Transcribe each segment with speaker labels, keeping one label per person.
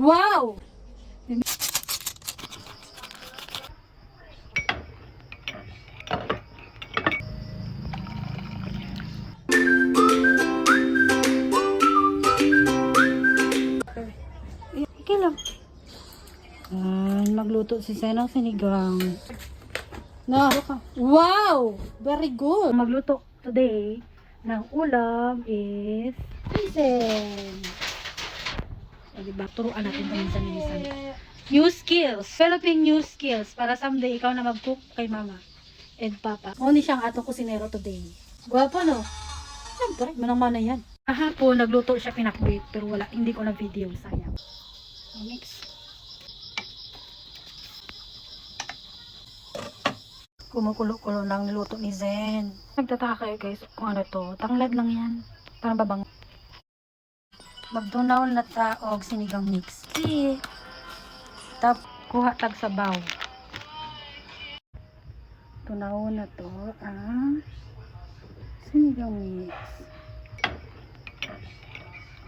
Speaker 1: Wow! Okay lang. Magluto si Senang sinigang. Na, wow! Very good! Magluto today ng ulam is Pinsen. O diba, turuan natin paminsan-minsan. New skills. Philippine new skills. Para someday ikaw na mag-cook kay mama and papa. Muni siyang atong kusinero today. Gwapo no? Siyempre, manang-mana yan. Kahapon, nagluto siya pinakbit. Pero wala, hindi ko na video. Sayang. Mix. Kumukulo-kulo lang niluto ni Zen. Nagtataka kayo guys kung ano to. Tanglad lang yan. Parang babang. Magdunaw na ta og sinigang mix. Okay. Tap kuha tag sabaw. Tunaw na to ang sinigang mix.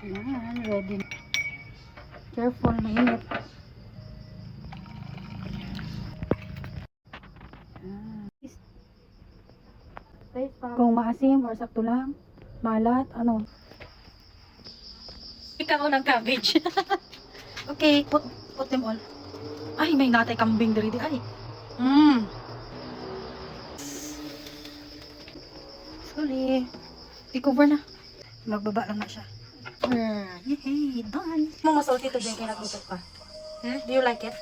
Speaker 1: Yan, ready. Careful, mainit. Kung maasim or sakto lang, malat, ano. Ikaw ng cabbage. Okay, put them all. Ay, may natay kambing diri di ay. Sorry. I-cover na. Magbaba lang na siya. Yay, done. Mga salty to din kaya nagluto pa. Do you like it?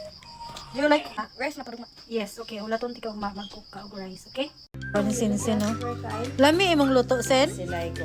Speaker 1: Do you like rice na parang? Yes, okay. Ulaton ti ka mag-cook ka og rice, okay? Sin no. Lami imong luto sen?
Speaker 2: Silay ko